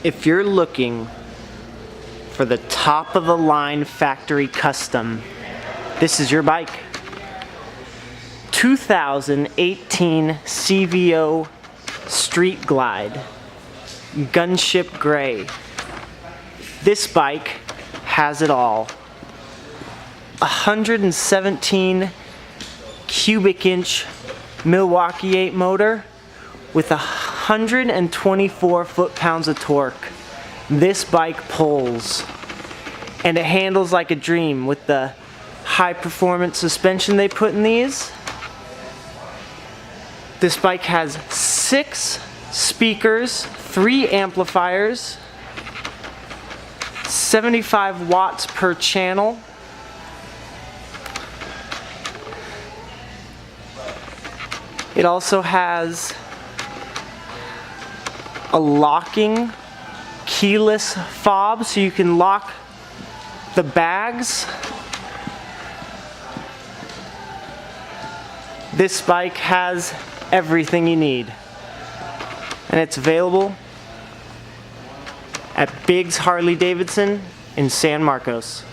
If you're looking for the top of the line factory custom, this is your bike. 2018 CVO Street Glide, Gunship Gray. This bike has it all. 117 cubic inch Milwaukee 8 motor with 124 foot-pounds of torque. This bike pulls, and it handles like a dream with the high-performance suspension they put in these. This bike has 6 speakers, 3 amplifiers, 75 watts per channel. It also has a locking keyless fob so you can lock the bags. This bike has everything you need, and it's available at Biggs Harley Davidson in San Marcos.